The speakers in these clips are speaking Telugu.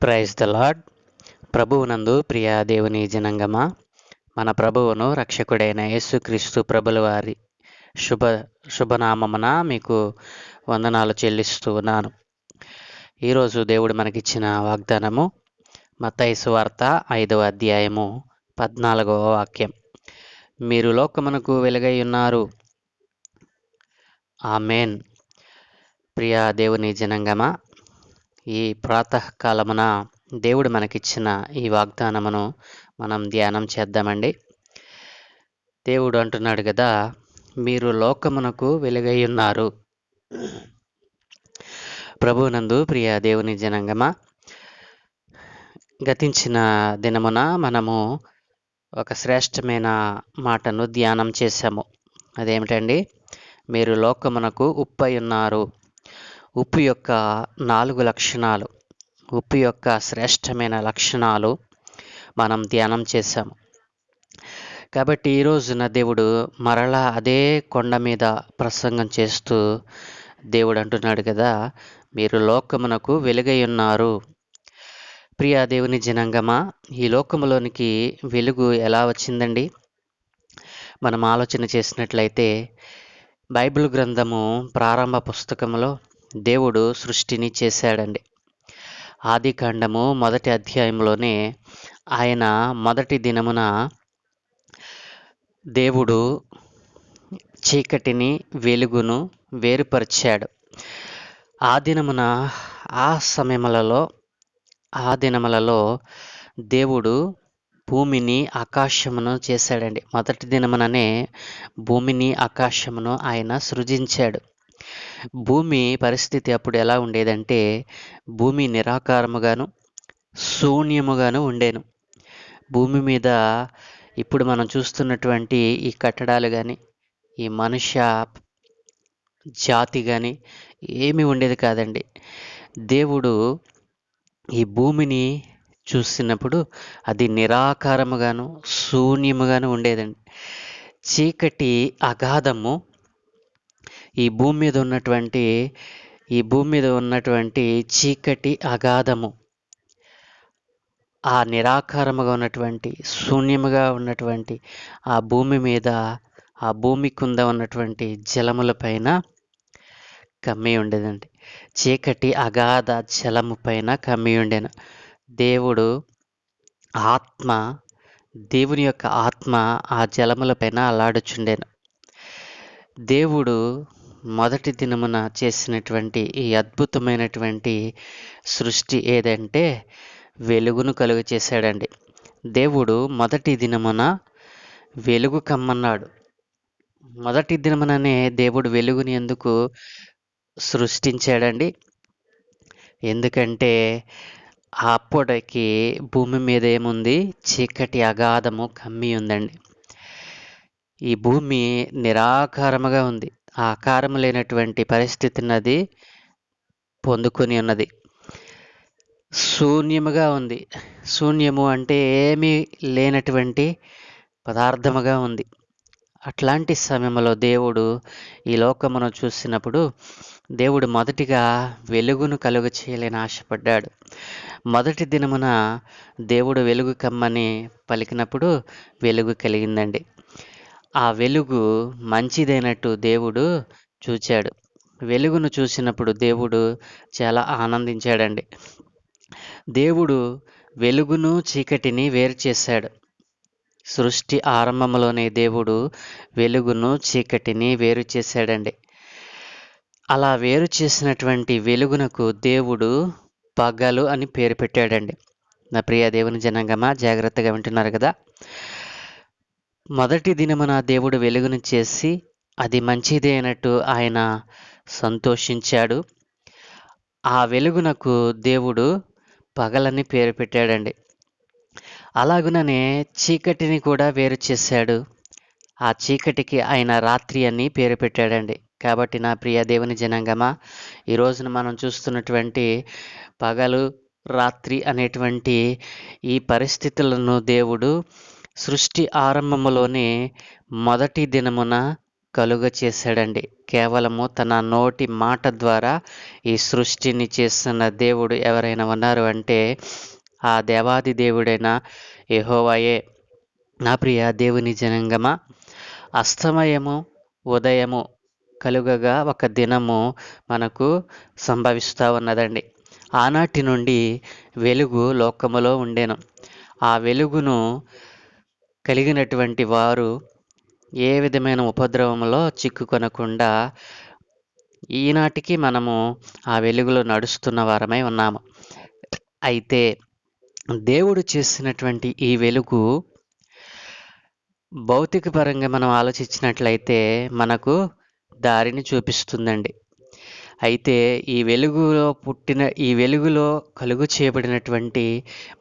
Praise the lord. ప్రభువునందు ప్రియ దేవుని జనంగమా, మన ప్రభువును రక్షకుడైన యేసుక్రీస్తు ప్రభుల వారి శుభనామమున మీకు వందనాలు చెల్లిస్తూ ఉన్నాను. ఈరోజు దేవుడు మనకిచ్చిన వాగ్దానము మత్తయి సువార్త 5వ అధ్యాయము 14వ వాక్యం. మీరు లోకమునకు వెలుగై ఉన్నారు. ఆమేన్. ప్రియ దేవుని జనంగమా, ఈ ప్రాతకాలమున దేవుడు మనకిచ్చిన ఈ వాగ్దానమును మనం ధ్యానం చేద్దామండి. దేవుడు అంటున్నాడు కదా, మీరు లోకమునకు వెలుగై ఉన్నారు. ప్రభువునందు ప్రియ దేవుని జనంగమా, గతించిన దినమున మనము ఒక శ్రేష్టమైన మాటను ధ్యానం చేశాము. అదేమిటండి? మీరు లోకమునకు ఉప్పై ఉన్నారు. ఉప్పు యొక్క 4 లక్షణాలు, ఉప్పు యొక్క శ్రేష్టమైన లక్షణాలు మనం ధ్యానం చేశాము. కాబట్టి ఈ రోజున దేవుడు మరలా అదే కొండ మీద ప్రసంగం చేస్తూ దేవుడు అంటున్నాడు కదా, మీరు లోకమునకు వెలుగై ఉన్నారు. ప్రియ దేవుని జనాంగమా, ఈ లోకములోనికి వెలుగు ఎలా వచ్చిందండి? మనం ఆలోచన చేసినట్లయితే బైబిల్ గ్రంథము ప్రారంభ పుస్తకంలో దేవుడు సృష్టిని చేశాడండి. ఆదికాండము 1వ అధ్యాయంలోనే ఆయన మొదటి దినమున దేవుడు చీకటిని వెలుగును వేరుపరిచాడు. ఆ దినములలో దేవుడు భూమిని ఆకాశమును చేశాడండి. మొదటి దినముననే భూమిని ఆకాశమును ఆయన సృజించాడు. భూమి పరిస్థితి అప్పుడు ఎలా ఉండేదంటే, భూమి నిరాకారముగాను శూన్యముగాను ఉండేను. భూమి మీద ఇప్పుడు మనం చూస్తున్నటువంటి ఈ కట్టడాలు కానీ, ఈ మనుష్య జాతి కానీ ఏమీ ఉండేది కాదండి. దేవుడు ఈ భూమిని చూసినప్పుడు అది నిరాకారముగాను శూన్యముగాను ఉండేదండి. చీకటి అగాధము ఈ భూమి మీద ఉన్నటువంటి చీకటి అగాధము, ఆ నిరాకారముగా ఉన్నటువంటి శూన్యముగా ఉన్నటువంటి ఆ భూమి మీద, ఆ భూమి కింద ఉన్నటువంటి జలముల పైన కమ్మి ఉండేదండి. చీకటి అగాధ జలము పైన కమ్మి ఉండేను. దేవుని యొక్క ఆత్మ ఆ జలముల పైన అలాడుచుండెను. దేవుడు మొదటి దినమున చేసినటువంటి ఈ అద్భుతమైనటువంటి సృష్టి ఏదంటే వెలుగును కలుగ చేశాడండి. దేవుడు మొదటి దినమున వెలుగు కమ్మన్నాడు. మొదటి దినముననే దేవుడు వెలుగుని ఎందుకు సృష్టించాడండి? ఎందుకంటే అప్పటికి భూమి మీద ఏముంది? చీకటి అగాధము కమ్మి ఉందండి. ఈ భూమి నిరాకారముగా ఉంది. ఆకారము లేనటువంటి పరిస్థితిని అది పొందుకొని ఉన్నది. శూన్యముగా ఉంది. శూన్యము అంటే ఏమీ లేనటువంటి పదార్థముగా ఉంది. అట్లాంటి సమయంలో దేవుడు ఈ లోకమును చూసినప్పుడు దేవుడు మొదటిగా వెలుగును కలుగ చేయాలని ఆశపడ్డాడు. మొదటి దినమున దేవుడు వెలుగు కమ్మని పలికినప్పుడు వెలుగు కలిగిందండి. ఆ వెలుగు మంచిదైనట్టు దేవుడు చూచాడు. వెలుగును చూసినప్పుడు దేవుడు చాలా ఆనందించాడండి. దేవుడు వెలుగును చీకటిని వేరు చేశాడు. సృష్టి ఆరంభంలోనే దేవుడు వెలుగును చీకటిని వేరు చేశాడండి. అలా వేరు చేసినటువంటి వెలుగునకు దేవుడు పగలు అని పేరు పెట్టాడండి. నా ప్రియ దేవుని జనాంగమా, జాగ్రత్తగా వింటున్నారు కదా. మొదటి దినమున దేవుడు వెలుగును చేసి అది మంచిదే అయినట్టు ఆయన సంతోషించాడు. ఆ వెలుగునకు దేవుడు పగలని పేరు పెట్టాడండి. అలాగుననే చీకటిని కూడా వేరు చేశాడు. ఆ చీకటికి ఆయన రాత్రి అని పేరు పెట్టాడండి. కాబట్టి నా ప్రియ దేవుని జనాంగమా, ఈ రోజున మనం చూస్తున్నటువంటి పగలు రాత్రి అనేటువంటి ఈ పరిస్థితులను దేవుడు సృష్టి ఆరంభములోనే మొదటి దినమున కలుగ చేశాడండి. కేవలము తన నోటి మాట ద్వారా ఈ సృష్టిని చేస్తున్న దేవుడు ఎవరైనా ఉన్నారు అంటే ఆ దేవాది దేవుడైన యెహోవాయే. నా ప్రియ దేవుని జనాంగమా, అస్తమయము ఉదయము కలుగగా ఒక దినము మనకు సంభవిస్తూ ఉన్నదండి. ఆనాటి నుండి వెలుగు లోకములో ఉండెను. ఆ వెలుగును కలిగినటువంటి వారు ఏ విధమైన ఉపద్రవంలో చిక్కుకొనకుండా ఈనాటికి మనము ఆ వెలుగులో నడుస్తున్న వారమై ఉన్నాము. అయితే దేవుడు చేసినటువంటి ఈ వెలుగు భౌతిక పరంగా మనం ఆలోచించినట్లయితే మనకు దారిని చూపిస్తుందండి. అయితే ఈ వెలుగులో కలుగు చేయబడినటువంటి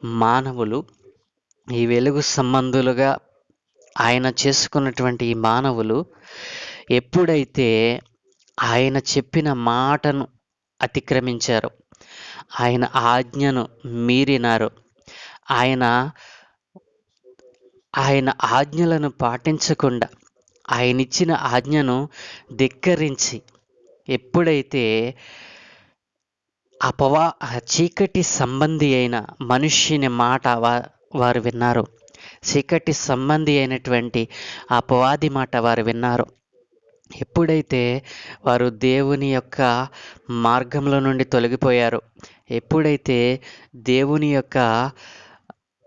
మానవులు, ఈ వెలుగు సంబంధులుగా ఆయన చేసుకున్నటువంటి ఈ మానవులు ఎప్పుడైతే ఆయన చెప్పిన మాటను అతిక్రమించారో, ఆయన ఆజ్ఞను మీరినారో, ఆయన ఆజ్ఞలను పాటించకుండా ఆయనిచ్చిన ఆజ్ఞను ధిక్కరించి ఎప్పుడైతే చీకటి సంబంధి అయిన మనుష్యుని మాట వారు విన్నారు, చీకటి సంబంధి అయినటువంటి అపవాది మాట వారు విన్నారు, ఎప్పుడైతే వారు దేవుని యొక్క మార్గంలో నుండి తొలగిపోయారో, ఎప్పుడైతే దేవుని యొక్క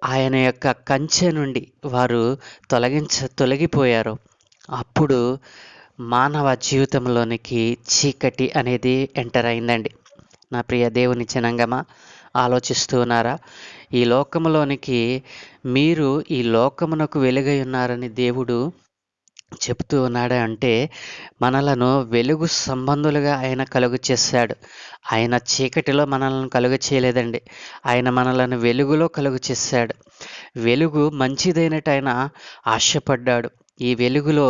ఆయన యొక్క కంచె నుండి వారు తొలగిపోయారో, అప్పుడు మానవ జీవితంలోనికి చీకటి అనేది ఎంటర్ అయిందండి. నా ప్రియ దేవుని జనాంగమా, ఆలోచిస్తూ ఉన్నారా? ఈ లోకములోనికి మీరు ఈ లోకమునకు వెలుగై ఉన్నారని దేవుడు చెబుతూ ఉన్నాడు అంటే మనలను వెలుగు సంబంధులుగా ఆయన కలుగు చేశాడు. ఆయన చీకటిలో మనల్ని కలుగు చేయలేదండి. ఆయన మనలను వెలుగులో కలుగు చేశాడు. వెలుగు మంచిదైనట్టు ఆయన ఆశపడ్డాడు. ఈ వెలుగులో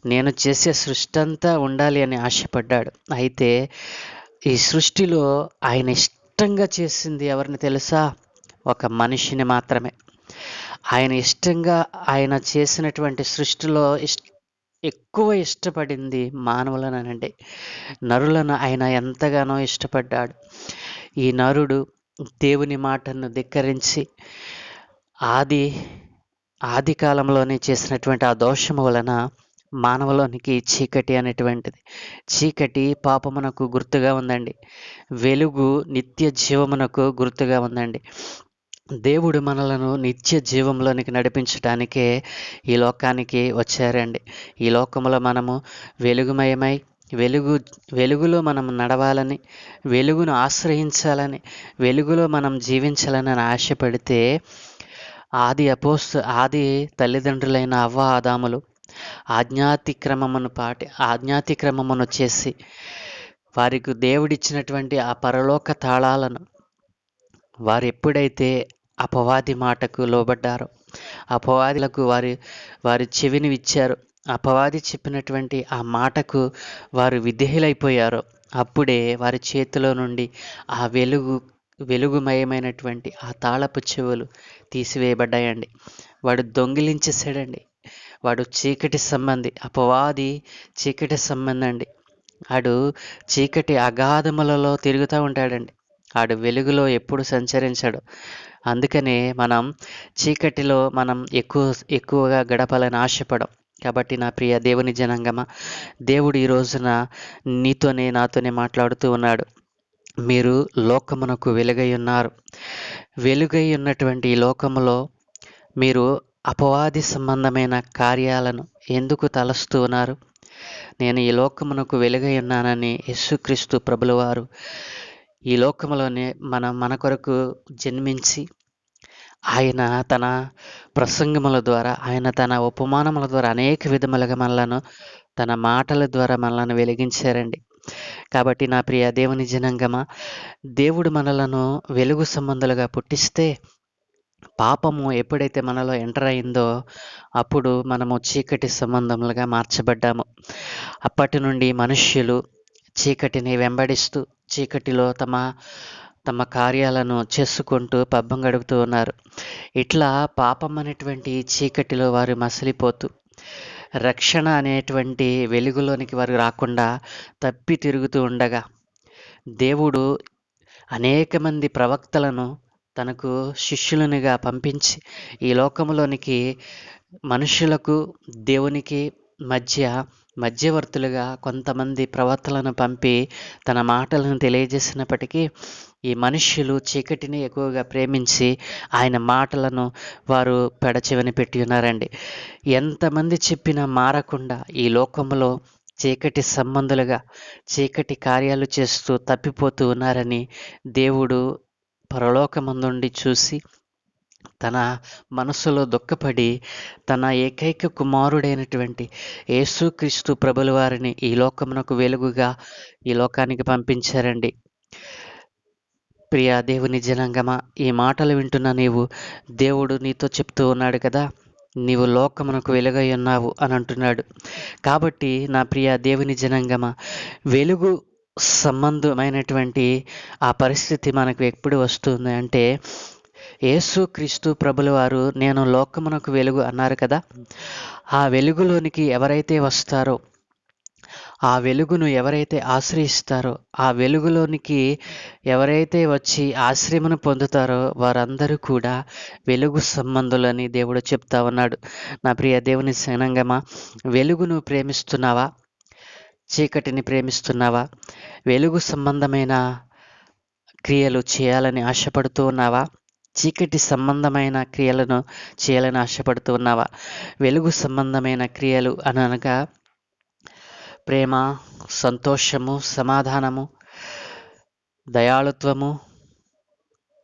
నేను చేసే సృష్టి అంతా ఉండాలి అని ఆశపడ్డాడు. అయితే ఈ సృష్టిలో ఆయన ఇష్టంగా చేసింది ఎవరిని తెలుసా? ఒక మనిషిని మాత్రమే. ఆయన ఇష్టంగా ఆయన చేసినటువంటి సృష్టిలో ఎక్కువ ఇష్టపడింది మానవులనండి. నరులను ఆయన ఎంతగానో ఇష్టపడ్డాడు. ఈ నరుడు దేవుని మాటను ధిక్కరించి ఆది కాలంలోనే చేసినటువంటి ఆ దోషము వలన మానవులోనికి చీకటి అనేటువంటిది, చీకటి పాపమునకు గుర్తుగా ఉందండి. వెలుగు నిత్య జీవమునకు గుర్తుగా ఉందండి. దేవుడు మనలను నిత్య జీవంలోనికి నడిపించడానికే ఈ లోకానికి వచ్చారండి. ఈ లోకంలో మనము వెలుగుమయమై వెలుగులో మనం నడవాలని, వెలుగును ఆశ్రయించాలని, వెలుగులో మనం జీవించాలని ఆశపడితే ఆది తల్లిదండ్రులైన అవ్వ ఆదాములు ఆజ్ఞాతిక్రమమును చేసి వారికి దేవుడిచ్చినటువంటి ఆ పరలోక తాళాలను వారు ఎప్పుడైతే అపవాది మాటకు లోబడ్డారో, అపవాదులకు వారి చెవిని ఇచ్చారు, అపవాది చెప్పినటువంటి ఆ మాటకు వారు విధేయులైపోయారో, అప్పుడే వారి చేతిలో నుండి ఆ వెలుగుమయమైనటువంటి ఆ తాళపు చెవులు తీసివేయబడ్డాయండి. వాడు దొంగిలించేసాడండి. వాడు చీకటి సంబంధి, అపవాది చీకటి సంబంధి అండి. వాడు చీకటి అగాధములలో తిరుగుతూ ఉంటాడండి. ఆడు వెలుగులో ఎప్పుడు సంచరించాడు. అందుకనే మనం చీకటిలో మనం ఎక్కువగా గడపాలని ఆశపడం. కాబట్టి నా ప్రియ దేవుని జనాంగమా, దేవుడు ఈ రోజున నాతోనే మాట్లాడుతూ ఉన్నాడు. మీరు లోకమునకు వెలుగై ఉన్నారు. వెలుగై ఉన్నటువంటి ఈ లోకములో మీరు అపవాది సంబంధమైన కార్యాలను ఎందుకు తలస్తూ ఉన్నారు? నేను ఈ లోకమునకు వెలుగై ఉన్నానని యేసుక్రీస్తు ప్రభుల వారు ఈ లోకములోనే మన కొరకు జన్మించి ఆయన తన ప్రసంగముల ద్వారా, ఆయన తన ఉపమానముల ద్వారా అనేక విధములుగా మనలను తన మాటల ద్వారా మనలను వెలిగించారండి. కాబట్టి నా ప్రియ దేవుని జనాంగమా, దేవుడు మనలను వెలుగు సంబంధులుగా పుట్టిస్తే పాపము ఎప్పుడైతే మనలో ఎంటర్ అయిందో అప్పుడు మనము చీకటి సంబంధములుగా మార్చబడ్డాము. అప్పటి నుండి మనుష్యులు చీకటిని వెంబడిస్తూ చీకటిలో తమ కార్యాలను చేసుకుంటూ పబ్బం గడుపుతూ ఉన్నారు. ఇట్లా పాపం అనేటువంటి చీకటిలో వారు మసలిపోతూ రక్షణ అనేటువంటి వెలుగులోనికి వారు రాకుండా తప్పి తిరుగుతూ ఉండగా, దేవుడు అనేక మంది ప్రవక్తలను తనకు శిష్యులనుగా పంపించి ఈ లోకంలోనికి మనుషులకు దేవునికి మధ్యవర్తులుగా కొంతమంది ప్రవక్తలను పంపి తన మాటలను తెలియజేసినప్పటికీ ఈ మనుష్యులు చీకటిని ఎక్కువగా ప్రేమించి ఆయన మాటలను వారు పెడచెవిన పెట్టి ఉన్నారండి. ఎంతమంది చెప్పినా మారకుండా ఈ లోకంలో చీకటి సంబంధులుగా చీకటి కార్యాలు చేస్తూ తప్పిపోతూ ఉన్నారని దేవుడు పరలోకమందుండి చూసి తన మనసులో దుఃఖపడి తన ఏకైక కుమారుడైనటువంటి యేసుక్రీస్తు ప్రభుల వారిని ఈ లోకమునకు వెలుగుగా ఈ లోకానికి పంపించారండి. ప్రియా దేవుని జనాంగమా, ఈ మాటలు వింటున్న నీవు, దేవుడు నీతో చెప్తూ ఉన్నాడు కదా, నీవు లోకమునకు వెలుగై ఉన్నావు అని అంటున్నాడు. కాబట్టి నా ప్రియ దేవుని జనాంగమా, వెలుగు సంబంధమైనటువంటి ఆ పరిస్థితి మనకు ఎప్పుడు వస్తుంది అంటే, యేసుక్రీస్తు ప్రభుల వారు నేను లోకమునకు వెలుగు అన్నారు కదా, ఆ వెలుగులోనికి ఎవరైతే వస్తారో, ఆ వెలుగును ఎవరైతే ఆశ్రయిస్తారో, ఆ వెలుగులోనికి ఎవరైతే వచ్చి ఆశ్రయమును పొందుతారో వారందరూ కూడా వెలుగు సంబంధులని దేవుడు చెప్తా ఉన్నాడు. నా ప్రియ దేవుని జనాంగమా, వెలుగును ప్రేమిస్తున్నావా? చీకటిని ప్రేమిస్తున్నావా? వెలుగు సంబంధమైన క్రియలు చేయాలని ఆశపడుతూ ఉన్నావా? చీకటి సంబంధమైన క్రియలను చేయాలని ఆశపడుతూ ఉన్నావా? వెలుగు సంబంధమైన క్రియలు అనగా ప్రేమ, సంతోషము, సమాధానము, దయాళుత్వము,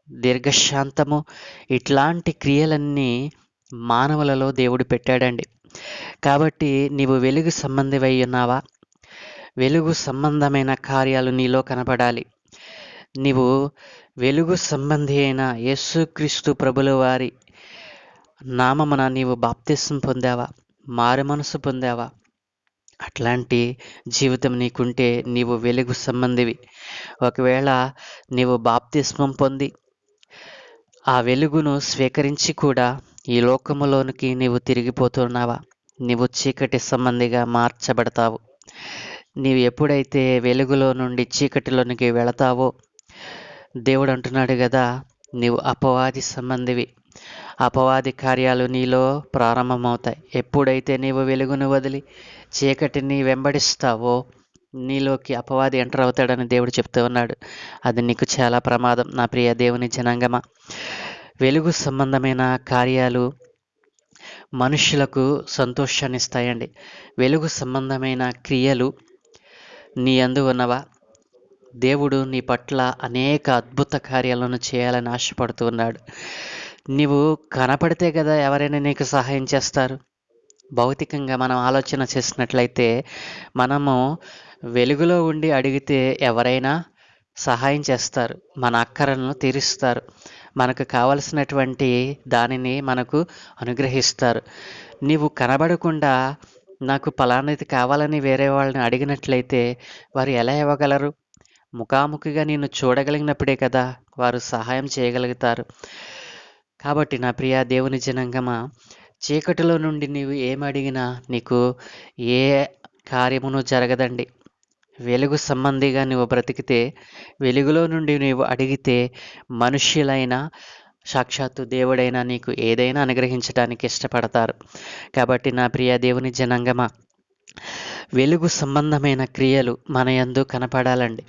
దీర్ఘశాంతము, ఇట్లాంటి క్రియలన్నీ మానవులలో దేవుడు పెట్టాడండి. కాబట్టి నీవు వెలుగు సంబంధివై ఉన్నావా? వెలుగు సంబంధమైన కార్యాలు నీలో కనపడాలి. నీవు వెలుగు సంబంధి అయిన యేసుక్రీస్తు ప్రభుల వారి నామమున నీవు బాప్తిసం పొందావా? మారు మనసు పొందావా? అట్లాంటి జీవితం నీకుంటే నీవు వెలుగు సంబంధివి. ఒకవేళ నీవు బాప్తిస్మం పొంది ఆ వెలుగును స్వీకరించి కూడా ఈ లోకములోనికి నీవు తిరిగిపోతున్నావా? నీవు చీకటి సంబంధిగా మార్చబడతావు. నీవు ఎప్పుడైతే వెలుగులో నుండి చీకటిలోనికి వెళతావో, దేవుడు అంటున్నాడు కదా, నీవు అపవాది సంబంధివి. అపవాది కార్యాలు నీలో ప్రారంభమవుతాయి. ఎప్పుడైతే నీవు వెలుగును వదిలి చీకటిని వెంబడిస్తావో నీలోకి అపవాది ఎంటర్ అవుతాడని దేవుడు చెప్తూ ఉన్నాడు. అది నీకు చాలా ప్రమాదం. నా ప్రియ దేవుని జనాంగమా, వెలుగు సంబంధమైన కార్యాలు మనుషులకు సంతోషాన్ని ఇస్తాయండి. వెలుగు సంబంధమైన క్రియలు నీ యందు ఉన్నవా? దేవుడు నీ పట్ల అనేక అద్భుత కార్యాలను చేయాలని ఆశపడుతూ ఉన్నాడు. నీవు కనపడితే కదా ఎవరైనా నీకు సహాయం చేస్తారు. భౌతికంగా మనం ఆలోచన చేసినట్లయితే మనము వెలుగులో ఉండి అడిగితే ఎవరైనా సహాయం చేస్తారు, మన అక్కరలను తీరుస్తారు, మనకు కావలసినటువంటి దానిని మనకు అనుగ్రహిస్తారు. నీవు కనబడకుండా నాకు ఫలానాది కావాలని వేరే వాళ్ళని అడిగినట్లయితే వారు ఎలా ఇవ్వగలరు? ముఖాముఖిగా నిన్ను చూడగలిగినప్పుడే కదా వారు సహాయం చేయగలుగుతారు. కాబట్టి నా ప్రియ దేవుని జనాంగమా, చీకటిలో నుండి నీవు ఏమడిగినా నీకు ఏ కార్యమును జరగదండి. వెలుగు సంబంధిగా నువ్వు బ్రతికితే, వెలుగులో నుండి నీవు అడిగితే మనుష్యులైనా సాక్షాత్తు దేవుడైనా నీకు ఏదైనా అనుగ్రహించడానికి ఇష్టపడతారు. కాబట్టి నా ప్రియ దేవుని జనాంగమా, వెలుగు సంబంధమైన క్రియలు మన యందు కనపడాలండి.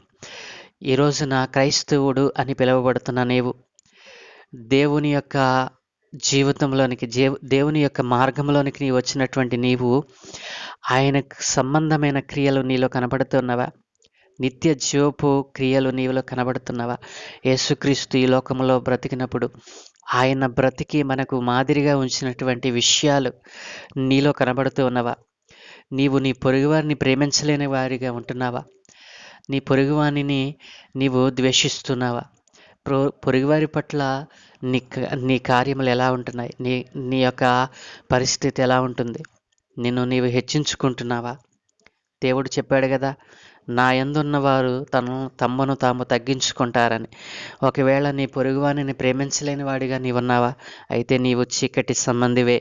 ఈ రోజున క్రైస్తవుడు అని పిలువబడుతున్న నీవు దేవుని యొక్క జీవితంలోనికి, దేవుని యొక్క మార్గంలోనికి నీవు వచ్చినటువంటి నీవు ఆయనకు సంబంధమైన క్రియలు నీలో కనబడుతున్నవా? నిత్య జీవపు క్రియలు నీలో కనబడుతున్నవా? యేసుక్రీస్తు ఈ లోకంలో బ్రతికినప్పుడు ఆయన బ్రతికి మనకు మాదిరిగా ఉంచినటువంటి విషయాలు నీలో కనబడుతూ ఉన్నవా? నీవు నీ పొరుగువారిని ప్రేమించలేని వారిగా ఉంటున్నావా? నీ పొరుగువానిని నీవు ద్వేషిస్తున్నావా? పొరుగువారి పట్ల నీ కార్యములు ఎలా ఉంటున్నాయి? నీ యొక్క పరిస్థితి ఎలా ఉంటుంది? నీవు హెచ్చించుకుంటున్నావా? దేవుడు చెప్పాడు కదా, నా యందున్నవారు తమను తాము తగ్గించుకుంటారని. ఒకవేళ నీ పొరుగువానిని ప్రేమించలేని వాడిగా నీవున్నావా? అయితే నీవు చీకటి సంబంధివే.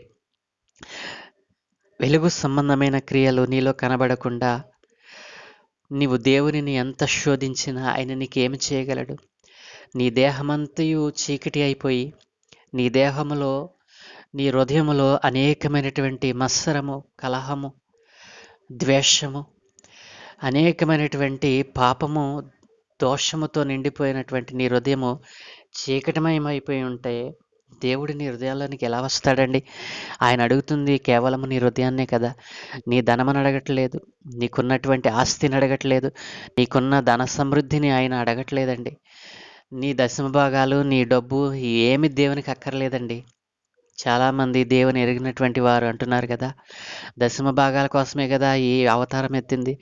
వెలుగు సంబంధమైన క్రియలు నీలో కనబడకుండా నీవు దేవునిని ఎంత శోధించినా ఆయన నీకేమి చేయగలడు? నీ దేహమంతయు చీకటి అయిపోయి, నీ దేహములో, నీ హృదయములో అనేకమైనటువంటి మత్సరము, కలహము, ద్వేషము, అనేకమైనటువంటి పాపము, దోషముతో నిండిపోయినటువంటి నీ హృదయము చీకటిమయమైపోయి ఉంటే దేవుడు నీ హృదయాల్లోనికి ఎలా వస్తాడండి? ఆయన అడుగుతుంది కేవలం నీ హృదయాన్నే కదా. నీ ధనమని అడగట్లేదు, నీకున్నటువంటి ఆస్తిని అడగట్లేదు, నీకున్న ధన సమృద్ధిని ఆయన అడగట్లేదండి. నీ దశమ భాగాలు, నీ డబ్బు ఏమి దేవునికి అక్కర్లేదండి. చాలామంది దేవుని ఎరిగినటువంటి వారు అంటున్నారు కదా, దశమ భాగాల కోసమే కదా ఈ అవతారం ఎత్తింది.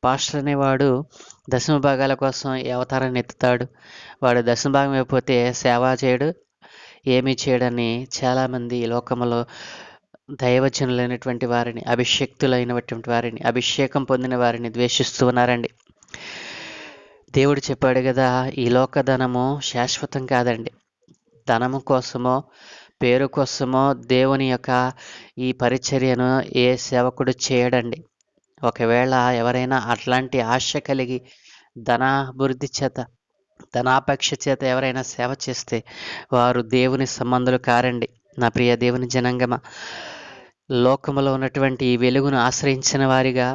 పాస్టర్ అనేవాడు దశమ భాగాల కోసం ఈ అవతారాన్ని ఎత్తుతాడు. వాడు దశమ భాగం అయిపోతే సేవ చేయడు, ఏమీ చేయడని చాలామంది ఈ లోకంలో దైవజనులైనటువంటి వారిని, అభిషేక్తులైనటువంటి వారిని, అభిషేకం పొందిన వారిని ద్వేషిస్తూ ఉన్నారండి. దేవుడు చెప్పాడు కదా, ఈ లోక ధనము శాశ్వతం కాదండి. ధనము కోసమో, పేరు కోసమో దేవుని యొక్క ఈ పరిచర్యను ఏ సేవకుడు చేయడండి. ఒకవేళ ఎవరైనా అట్లాంటి ఆశ కలిగి ధనాభివృద్ధి చేత, ధనాపేక్ష చేత ఎవరైనా సేవ చేస్తే వారు దేవుని సంబంధులు కారండి. నా ప్రియ దేవుని జనాంగమా, లోకములో ఉన్నటువంటి ఈ వెలుగును ఆశ్రయించిన వారిగా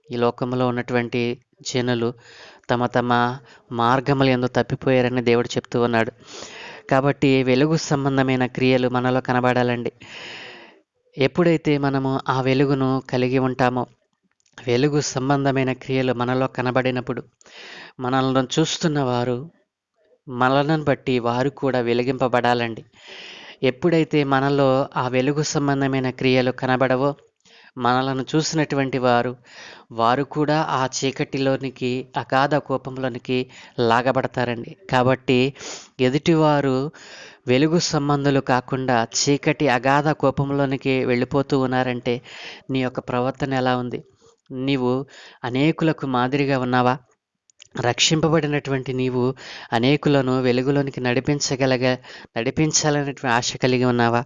ఈ లోకంలో ఉన్నటువంటి జనులు తమ తమ మార్గములు ఎందు తప్పిపోయారని దేవుడు చెప్తూ ఉన్నాడు. కాబట్టి వెలుగు సంబంధమైన క్రియలు మనలో కనబడాలండి. ఎప్పుడైతే మనము ఆ వెలుగును కలిగి ఉంటామో, వెలుగు సంబంధమైన క్రియలు మనలో కనబడినప్పుడు మనల్ని చూస్తున్న వారు, మనలను బట్టి వారు కూడా వెలిగింపబడాలండి. ఎప్పుడైతే మనలో ఆ వెలుగు సంబంధమైన క్రియలు కనబడవో, మనలను చూసినటువంటి వారు కూడా ఆ చీకటిలోనికి, అగాధ కోపంలోనికి లాగబడతారండి. కాబట్టి ఎదుటివారు వెలుగు సంబంధులు కాకుండా చీకటి అగాధ కోపంలోనికి వెళ్ళిపోతూ ఉన్నారంటే నీ యొక్క ప్రవర్తన ఎలా ఉంది? నీవు అనేకులకు మాదిరిగా ఉన్నావా? రక్షింపబడినటువంటి నీవు అనేకులను వెలుగులోనికి నడిపించాలనేటువంటి ఆశ కలిగి ఉన్నావా?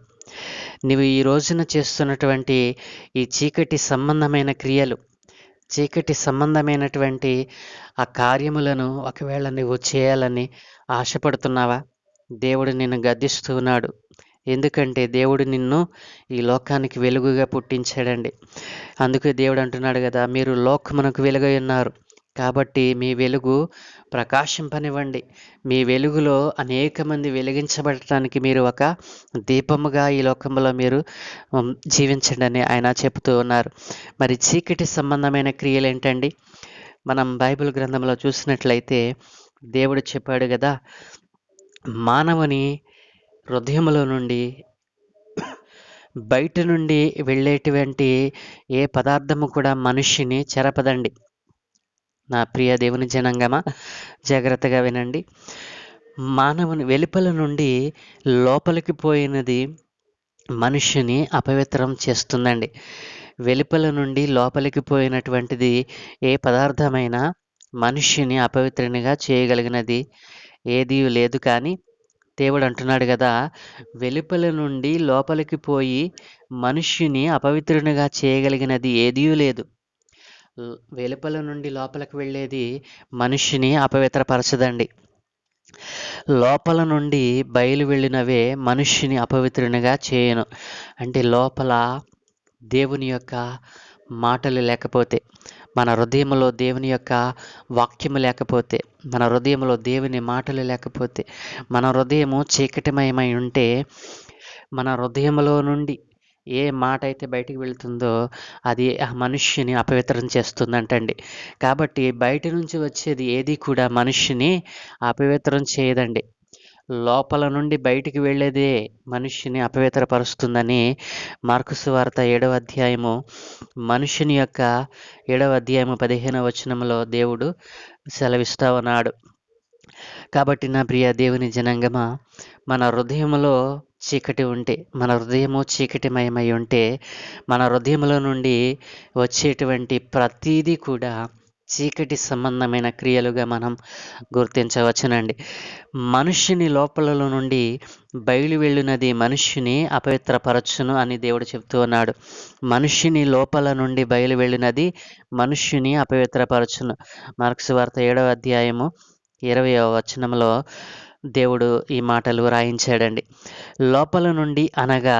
నీవు ఈ రోజున చేస్తున్నటువంటి ఈ చీకటి సంబంధమైన క్రియలు, చీకటి సంబంధమైనటువంటి ఆ కార్యములను ఒకవేళ నువ్వు చేయాలని ఆశపడుతున్నావా? దేవుడు నిన్ను గద్దిస్తూ ఉన్నాడు. ఎందుకంటే దేవుడు నిన్ను ఈ లోకానికి వెలుగుగా పుట్టించాడండి. అందుకే దేవుడు అంటున్నాడు కదా, మీరు లోకమునకు వెలుగై ఉన్నారు కాబట్టి మీ వెలుగు ప్రకాశింపనివ్వండి. మీ వెలుగులో అనేక మంది వెలిగించబడటానికి మీరు ఒక దీపముగా ఈ లోకంలో మీరు జీవించండి అని ఆయన చెబుతూ ఉన్నారు. మరి చీకటి సంబంధమైన క్రియలు ఏంటండి? మనం బైబిల్ గ్రంథంలో చూసినట్లయితే దేవుడు చెప్పాడు కదా, మానవుని హృదయములో నుండి బయట నుండి వెళ్ళేటువంటి ఏ పదార్థము కూడా మనిషిని చెరపదండి. నా ప్రియ దేవుని జనాంగమా, జాగ్రత్తగా వినండి. మానవుని వెలుపల నుండి లోపలికి పోయినది మనిషిని అపవిత్రం చేస్తుందండి. వెలుపల నుండి లోపలికి పోయినటువంటిది ఏ పదార్థమైనా మనిషిని అపవిత్రునిగా చేయగలిగినది ఏదీ లేదు. కానీ దేవుడు అంటున్నాడు కదా, వెలుపల నుండి లోపలికి పోయి మనిషిని అపవిత్రునిగా చేయగలిగినది ఏదీ లేదు. వెలుపల నుండి లోపలికి వెళ్ళేది మనిషిని అపవిత్రపరచదండి. లోపల నుండి బయలు వెళ్ళినవే మనిషిని అపవిత్రునిగా చేయను. అంటే లోపల దేవుని యొక్క మాటలు లేకపోతే, మన హృదయంలో దేవుని యొక్క వాక్యము లేకపోతే, మన హృదయంలో దేవుని మాటలు లేకపోతే, మన హృదయము చీకటిమయమై ఉంటే, మన హృదయంలో నుండి ఏ మాట అయితే బయటికి వెళుతుందో అది ఆ మనిషిని అపవిత్రం చేస్తుందంటండి. కాబట్టి బయట నుంచి వచ్చేది ఏది కూడా మనిషిని అపవిత్రం చేయదండి. లోపల నుండి బయటికి వెళ్ళేదే మనిషిని అపవిత్రపరుస్తుందని మార్కు సువార్త 7వ అధ్యాయము మనుషుని యొక్క 7వ అధ్యాయము 15వ వచనంలో దేవుడు సెలవిస్తా ఉన్నాడు. కాబట్టి నా ప్రియ దేవుని జనాంగమా, మన హృదయంలో చీకటి ఉంటే, మన హృదయము చీకటిమయమై ఉంటే, మన హృదయంలో నుండి వచ్చేటువంటి ప్రతీదీ కూడా చీకటి సంబంధమైన క్రియలుగా మనం గుర్తించవచ్చునండి. మనుష్యుని లోపలలో నుండి బయలు వెళ్ళినది మనుష్యుని అపవిత్రపరచును అని దేవుడు చెప్తూ ఉన్నాడు. మనుష్యుని లోపల నుండి బయలు వెళ్ళినది మనుష్యుని అపవిత్రపరచును. మార్కు సువార్త 7వ అధ్యాయము 20వ వచనంలో దేవుడు ఈ మాటలు రాయించాడండి. లోపల నుండి అనగా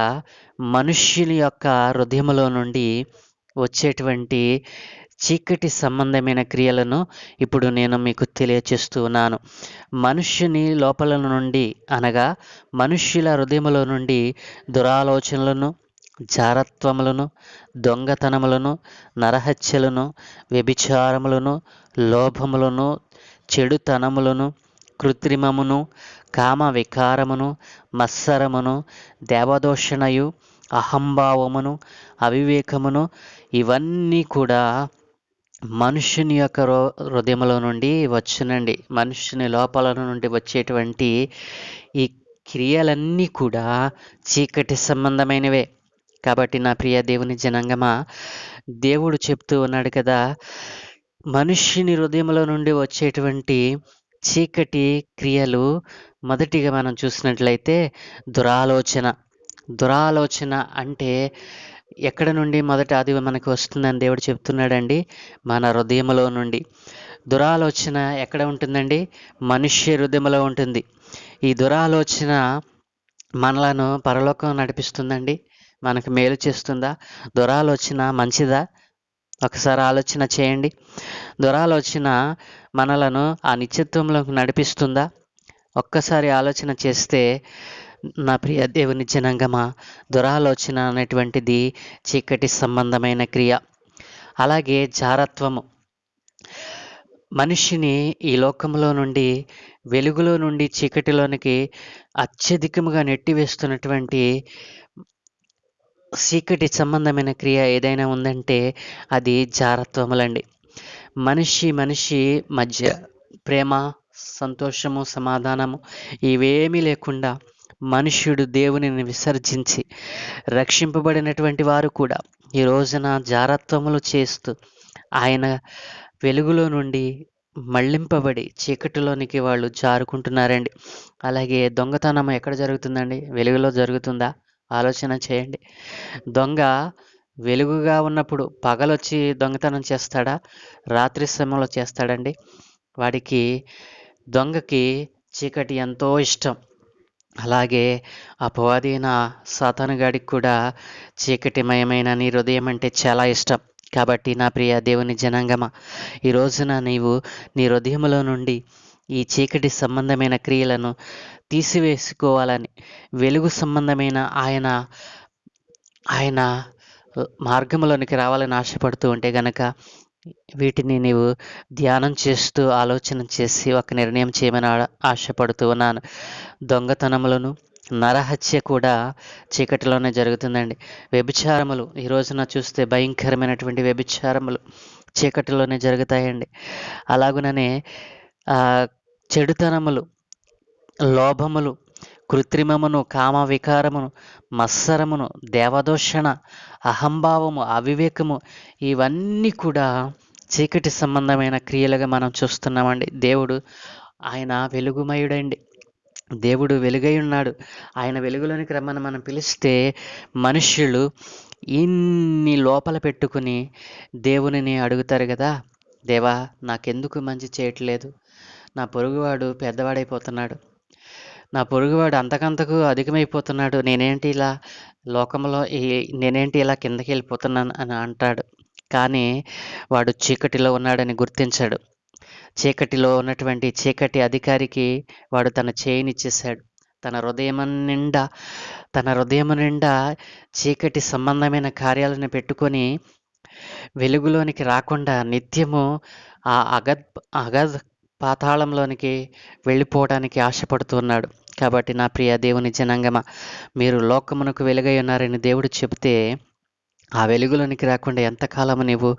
మనుష్యుని యొక్క హృదయములో నుండి వచ్చేటువంటి చీకటి సంబంధమైన క్రియలను ఇప్పుడు నేను మీకు తెలియచేస్తూ ఉన్నాను. మనుష్యుని లోపల నుండి అనగా మనుష్యుల హృదయములో నుండి దురాలోచనలను, జారత్వములను, దొంగతనములను, నరహత్యలను, వ్యభిచారములను, లోభములను, చెడుతనములను, కృత్రిమమును, కామ వికారమును, మత్సరమును, దేవదూషణయు, అహంభావమును, అవివేకమును, ఇవన్నీ కూడా మనుష్యుని యొక్క హృదయములో నుండి వచ్చునండి. మనుష్యుని లోపల నుండి వచ్చేటువంటి ఈ క్రియలన్నీ కూడా చీకటి సంబంధమైనవే. కాబట్టి నా ప్రియ దేవుని జనాంగమా, దేవుడు చెప్తూ ఉన్నాడు కదా, మనుష్యుని హృదయములో నుండి వచ్చేటువంటి చీకటి క్రియలు మొదటిగా మనం చూసినట్లయితే దురాలోచన. దురాలోచన అంటే ఎక్కడ నుండి మొదట అది మనకు వస్తుందని దేవుడు చెప్తున్నాడండి? మన హృదయములో నుండి. దురాలోచన ఎక్కడ ఉంటుందండి? మనుష్య హృదయములో ఉంటుంది. ఈ దురాలోచన మనలను పరలోకం నడిపిస్తుందండి? మనకు మేలు చేస్తుందా? దురాలోచన మంచిదా? ఒకసారి ఆలోచన చేయండి. దురాలోచన మనలను ఆ నిత్యత్వంలోకి నడిపిస్తుందా? ఒక్కసారి ఆలోచన చేస్తే నా ప్రియ దేవుని జనాంగమా, దురాలోచన అనేటువంటిది చీకటి సంబంధమైన క్రియ. అలాగే జారత్వము మనిషిని ఈ లోకంలో నుండి, వెలుగులో నుండి చీకటిలోనికి అత్యధికముగా నెట్టివేస్తున్నటువంటి చీకటి సంబంధమైన క్రియ ఏదైనా ఉందంటే అది జారత్వములండి. మనిషి మధ్య ప్రేమ, సంతోషము, సమాధానము ఇవేమీ లేకుండా మనుష్యుడు దేవునిని విసర్జించి రక్షింపబడినటువంటి వారు కూడా ఈ రోజున జారత్వములు చేస్తూ ఆయన వెలుగులో నుండి మళ్లింపబడి చీకటిలోనికి వాళ్ళు జారుకుంటున్నారండి. అలాగే దొంగతనం ఎక్కడ జరుగుతుందండి? వెలుగులో జరుగుతుందా? ఆలోచన చేయండి. దొంగ వెలుగుగా ఉన్నప్పుడు పగలొచ్చి దొంగతనం చేస్తాడా? రాత్రి సమయంలో చేస్తాడండి? దొంగకి చీకటి ఎంతో ఇష్టం. అలాగే అపవాది అయిన సాతానుగాడికి కూడా చీకటిమయమైన నీ హృదయం అంటే చాలా ఇష్టం. కాబట్టి నా ప్రియ దేవుని జనాంగమా, ఈ రోజున నీవు నీ హృదయములో నుండి ఈ చీకటి సంబంధమైన క్రియలను తీసివేసుకోవాలని, వెలుగు సంబంధమైన ఆయన మార్గంలోనికి రావాలని ఆశపడుతూ ఉంటే గనక వీటిని నీవు ధ్యానం చేస్తూ ఆలోచన చేసి ఒక నిర్ణయం చేయమని ఆశపడుతూ ఉన్నాను. దొంగతనములను, నరహత్య కూడా చీకటిలోనే జరుగుతుందండి. వ్యభిచారములు ఈ రోజున చూస్తే భయంకరమైనటువంటి వ్యభిచారములు చీకటిలోనే జరుగుతాయండి. అలాగుననే చెడుతనములు, లోభములు, కృత్రిమమును, కామ వికారమును, మత్సరమును, దేవదూషణ, అహంభావము, అవివేకము ఇవన్నీ కూడా చీకటి సంబంధమైన క్రియలుగా మనం చూస్తున్నామండి. దేవుడు ఆయన వెలుగుమయుడండి. దేవుడు వెలుగై ఉన్నాడు. ఆయన వెలుగులోనికి రమ్మని మనం పిలిస్తే మనుష్యులు ఇన్ని లోపల పెట్టుకుని దేవునిని అడుగుతారు కదా, దేవా నాకెందుకు మంచి చేయట్లేదు? నా పొరుగువాడు పెద్దవాడైపోతున్నాడు, నా పొరుగువాడు అంతకంతకు అధికమైపోతున్నాడు, నేనేంటి ఇలా కిందకి వెళ్ళిపోతున్నాను అని అంటాడు. కానీ వాడు చీకటిలో ఉన్నాడని గుర్తించాడు. చీకటిలో ఉన్నటువంటి చీకటి అధికారికి వాడు తన చేయినిచ్చేశాడు. తన హృదయం నిండా చీకటి సంబంధమైన కార్యాలను పెట్టుకొని వెలుగులోనికి రాకుండా నిత్యము ఆ అగధ్ పాతాళంలోనికి వెళ్ళిపోవడానికి ఆశపడుతున్నాడు. కాబట్టి నా ప్రియ దేవుని జనాంగమా, మీరు లోకమునకు వెలుగై ఉన్నారని దేవుడు చెబితే ఆ వెలుగులోనికి రాకుండా ఎంతకాలము నీవు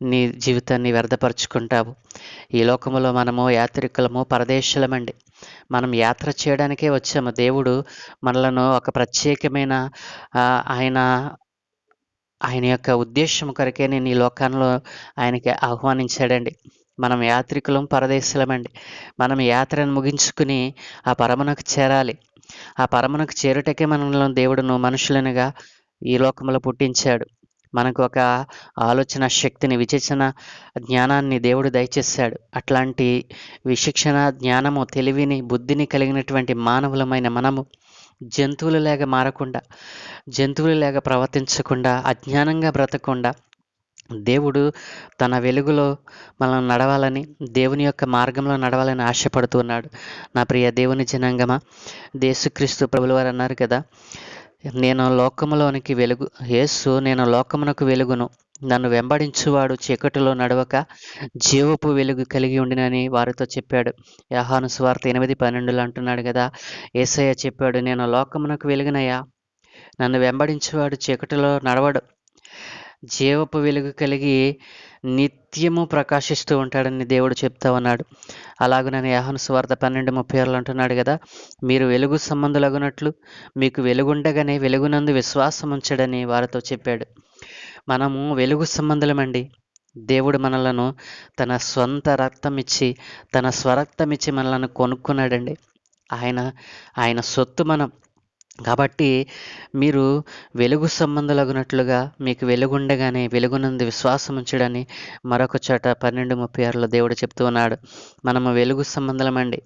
నీ జీవితాన్ని వ్యర్థపరుచుకుంటావు? ఈ లోకములో మనము యాత్రికులము, పరదేశులమండి. మనం యాత్ర చేయడానికే వచ్చాము. దేవుడు మనలను ఒక ప్రత్యేకమైన ఆయన ఆయన యొక్క ఉద్దేశం కొరకే నేను ఈ లోకంలో ఆయనకి ఆహ్వానించాడండి. మనం యాత్రికులం, పరదేశులమండి. మనం యాత్రను ముగించుకుని ఆ పరమునకు చేరాలి. ఆ పరమునకు చేరుటకే మనలో దేవుడును మనుషులనుగా ఈ లోకంలో పుట్టించాడు. మనకు ఒక ఆలోచన శక్తిని, విచక్షణ జ్ఞానాన్ని దేవుడు దయచేశాడు. అట్లాంటి విచక్షణ జ్ఞానము, తెలివిని, బుద్ధిని కలిగినటువంటి మానవులమైన మనము జంతువులలాగా మారకుండా, జంతువులలాగా ప్రవర్తించకుండా, అజ్ఞానంగా బ్రతకకుండా దేవుడు తన వెలుగులో మనం నడవాలని, దేవుని యొక్క మార్గంలో నడవాలని ఆశపడుతున్నాడు. నా ప్రియ దేవుని జనాంగమా, యేసుక్రీస్తు ప్రభుల వారు అన్నారు కదా, నేను లోకములోనికి వెలుగు, యేసు నేను లోకమునకు వెలుగును, నన్ను వెంబడించువాడు చీకటిలో నడవక జీవపు వెలుగు కలిగి ఉండినని వారితో చెప్పాడు. యోహాను సువార్త 8:12 అంటున్నాడు కదా, యేసయ్య చెప్పాడు, నేను లోకమునకు వెలుగునయ్యా, నన్ను వెంబడించువాడు చీకటిలో నడవడు, జీవపు వెలుగు కలిగి నిత్యము ప్రకాశిస్తూ ఉంటాడని దేవుడు చెప్తా ఉన్నాడు. అలాగునని యోహాను సువార్త 12:36 అంటున్నాడు కదా, మీరు వెలుగు సంబంధులగునట్లు మీకు వెలుగుండగానే వెలుగునందు విశ్వాసం ఉంచడని వారితో చెప్పాడు. మనము వెలుగు సంబంధులమండి. దేవుడు మనలను తన స్వంత రక్తం ఇచ్చి, తన స్వరక్తం ఇచ్చి మనలను కొనుక్కున్నాడండి. ఆయన ఆయన సొత్తు మనం. కాబట్టి మీరు వెలుగు సంబంధులగునట్లుగా మీకు వెలుగుండగానే వెలుగునందు విశ్వాసం ఉంచడని మరొక చోట 12:36లో దేవుడు చెప్తూ ఉన్నాడు. మనము వెలుగు సంబంధులమండి.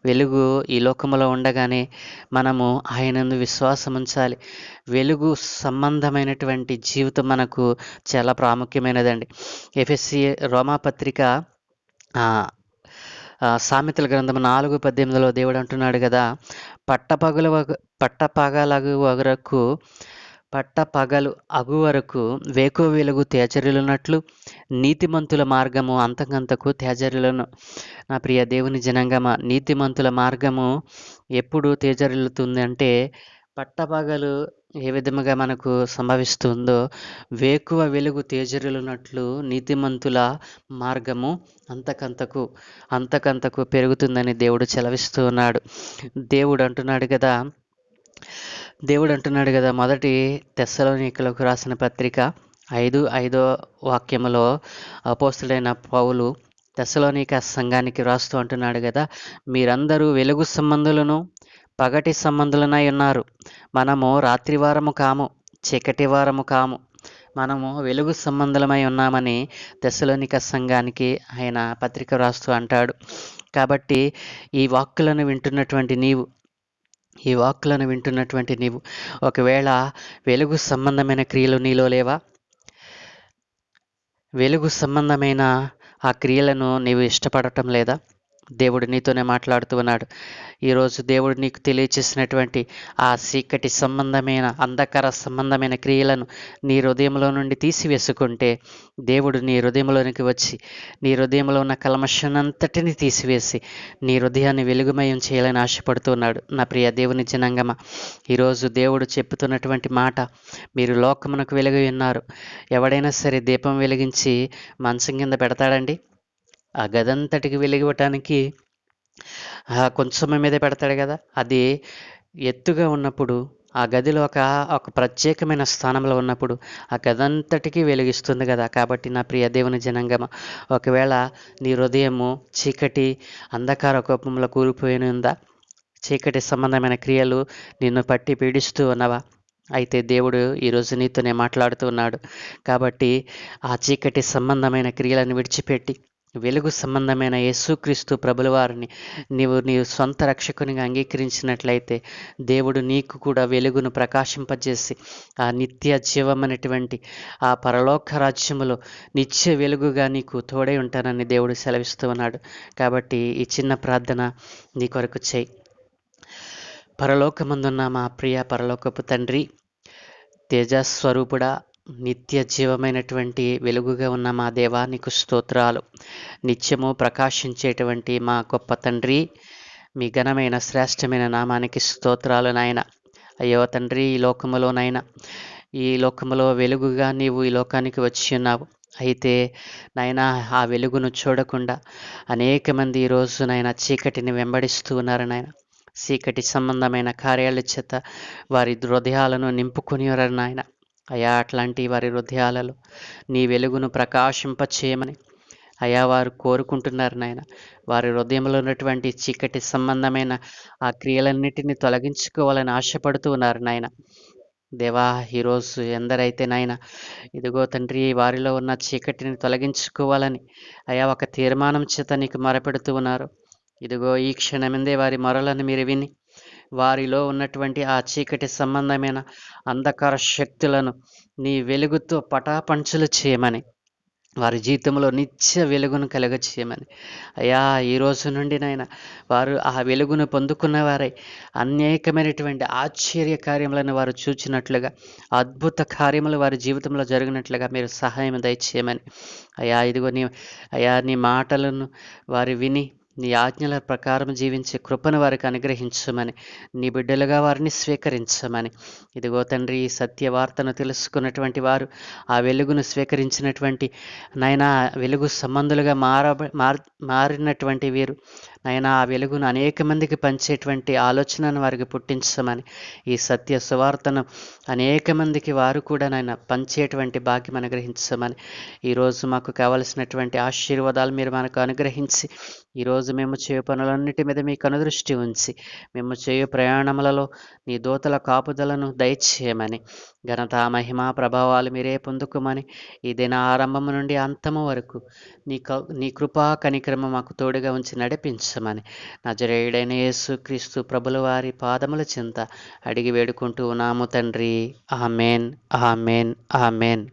వెలుగు ఈ లోకములో ఉండగానే మనము ఆయనందు విశ్వాసం ఉంచాలి. వెలుగు సంబంధమైనటువంటి జీవితం మనకు చాలా ప్రాముఖ్యమైనదండి. ఎఫెసీ రోమాపత్రిక సామెతల గ్రంథం 4:18లో దేవుడు అంటున్నాడు కదా, పట్టపగలు అగు వరకు వేకువ వెలుగు తేజరిల్లునట్లు నీతిమంతుల మార్గము అంతకంతకు తేజరిల్లును. నా ప్రియ దేవుని జనాంగమా, నీతిమంతుల మార్గము ఎప్పుడు తేజరిల్లుతుంది అంటే, పట్టపగలు ఏ విధముగా మనకు సంభవిస్తుందో వేకువ వెలుగు తేజరిల్లునట్లు నీతిమంతుల మార్గము అంతకంతకు పెరుగుతుందని దేవుడు సెలవిస్తూ ఉన్నాడు. దేవుడు అంటున్నాడు కదా, మొదటి తెస్సలోనికలకు రాసిన పత్రిక 5:5 వాక్యములో అపోస్తుడైన పౌలు తెస్సలోనిక సంఘానికి రాస్తూ అంటున్నాడు కదా, మీరందరూ వెలుగు సంబంధులను పగటి సంబంధులనై ఉన్నారు. మనము రాత్రివారము కాము, చీకటి వారము కాము, మనము వెలుగు సంబంధులమై ఉన్నామని తెస్సలోనిక సంఘానికి ఆయన పత్రిక రాస్తూ అంటాడు. కాబట్టి ఈ వాక్కులను వింటున్నటువంటి నీవు ఒకవేళ వెలుగు సంబంధమైన క్రియలు నీలో లేవా? వెలుగు సంబంధమైన ఆ క్రియలను నీవు ఇష్టపడటం లేదా? దేవుడు నీతోనే మాట్లాడుతూ ఉన్నాడు. ఈరోజు దేవుడు నీకు తెలియచేసినటువంటి ఆ చీకటి సంబంధమైన, అంధకార సంబంధమైన క్రియలను నీ హృదయంలో నుండి తీసివేసుకుంటే, దేవుడు నీ హృదయంలోనికి వచ్చి నీ హృదయంలో ఉన్న కల్మషనంతటిని తీసివేసి నీ హృదయాన్ని వెలుగుమయం చేయాలని ఆశపడుతున్నాడు. నా ప్రియ దేవుని జనాంగమా, ఈరోజు దేవుడు చెప్పుతున్నటువంటి మాట, మీరు లోకమునకు వెలుగు ఉన్నారు. ఎవడైనా సరే దీపం వెలిగించి మంచం కింద పెడతాడండి? ఆ గదంతటికి వెలిగివ్వటానికి కొంచెం మీద పెడతాడు కదా. అది ఎత్తుగా ఉన్నప్పుడు, ఆ గదిలో ఒక ప్రత్యేకమైన స్థానంలో ఉన్నప్పుడు ఆ గదంతటికి వెలిగిస్తుంది కదా. కాబట్టి నా ప్రియ దేవుని జనాంగమా, ఒకవేళ నీ హృదయము చీకటి అంధకార కోపంలో కూలిపోయి ఉందా? చీకటి సంబంధమైన క్రియలు నిన్ను పట్టి పీడిస్తూ ఉన్నవా? అయితే దేవుడు ఈరోజు నీతోనే మాట్లాడుతూ ఉన్నాడు. కాబట్టి ఆ చీకటి సంబంధమైన క్రియలను విడిచిపెట్టి వెలుగు సంబంధమైన యేసుక్రీస్తు ప్రభుల వారిని నీవు సొంత రక్షకునిగా అంగీకరించినట్లయితే, దేవుడు నీకు కూడా వెలుగును ప్రకాశింపజేసి ఆ నిత్య జీవమైనటువంటి ఆ పరలోక రాజ్యములో నిత్య వెలుగుగా నీకు తోడై ఉంటానని దేవుడు సెలవిస్తూ ఉన్నాడు. కాబట్టి ఈ చిన్న ప్రార్థన నీ కొరకు చేయి. పరలోకమందున్న మా ప్రియ పరలోకపు తండ్రి, తేజస్వరూపుడా, నిత్య జీవమైనటువంటి వెలుగుగా ఉన్న మా దేవా, నీకు స్తోత్రాలు. నిత్యము ప్రకాశించేటువంటి మా గొప్ప తండ్రి, మీ ఘనమైన శ్రేష్టమైన నామానికి స్తోత్రాలు నాయన. అయ్యో తండ్రి, ఈ లోకములో వెలుగుగా నీవు ఈ లోకానికి వచ్చి ఉన్నావు. అయితే నాయన, ఆ వెలుగును చూడకుండా అనేక మంది ఈరోజు నాయన చీకటిని వెంబడిస్తూ ఉన్నారు నాయన. చీకటి సంబంధమైన కార్యాల చేత వారి హృదయాలను నింపుకొని ఉన్నారు నాయన. అయా అట్లాంటి వారి హృదయాలలో నీ వెలుగును ప్రకాశింపచేయమని అయా వారు కోరుకుంటున్నారు నాయన. వారి హృదయంలో ఉన్నటువంటి చీకటి సంబంధమైన ఆ క్రియలన్నిటిని తొలగించుకోవాలని ఆశపడుతూ ఉన్నారు నాయన. దేవా, ఈరోజు ఎందరైతే నాయన ఇదిగో తండ్రి వారిలో ఉన్న చీకటిని తొలగించుకోవాలని అయా ఒక తీర్మానం చేత నీకు మొరపెడుతూ ఉన్నారు. ఇదిగో ఈ క్షణమందే వారి మొరలను మీరు విని వారిలో ఉన్నటువంటి ఆ చీకటి సంబంధమైన అంధకార శక్తులను నీ వెలుగుతో పటాపంచలు చేయమని, వారి జీవితంలో నిత్య వెలుగును కలుగచేయమని అయ్యా, ఈ రోజు నుండి నాయన వారు ఆ వెలుగును పొందుకున్న వారై అనేకమైనటువంటి ఆశ్చర్య కార్యములను వారు చూచినట్లుగా, అద్భుత కార్యములు వారి జీవితంలో జరిగినట్లుగా మీరు సహాయం దయచేయమని అయ్యా, ఇదిగో నీ మాటలను వారు విని నీ ఆజ్ఞల ప్రకారం జీవించే కృపను వారికి అనుగ్రహించమని, నీ బిడ్డలుగా వారిని స్వీకరించమని, ఇదిగో తండ్రి ఈ సత్యవార్తను తెలుసుకున్నటువంటి వారు ఆ వెలుగును స్వీకరించినటువంటి నైనా వెలుగు సంబంధులుగా మారినటువంటి వీరు నైనా ఆ వెలుగును అనేక మందికి పంచేటువంటి ఆలోచనను వారికి పుట్టించమని, ఈ సత్య సువార్తను అనేక మందికి వారు కూడా నాయన పంచేటువంటి భాగ్యం అనుగ్రహించమని, ఈరోజు మాకు కావలసినటువంటి ఆశీర్వాదాలు మీరు మనకు అనుగ్రహించి, ఈరోజు మేము చేయు పనులన్నిటి మీద మీ కనుదృష్టి ఉంచి, మేము చేయు ప్రయాణములలో నీ దూతల కాపుదలను దయచేయమని, ఘనత మహిమ ప్రభావాలు మీరే పొందుకోమని, ఈ దిన ఆరంభము నుండి అంతము వరకు నీ కృపా కనికరము మాకు తోడుగా ఉంచి నడిపించమని నజరేయుడైన యేసుక్రీస్తు ప్రభుల వారి పాదముల చింత అడిగి వేడుకుంటూ ఉన్నాము తండ్రి. Amen, amen, amen.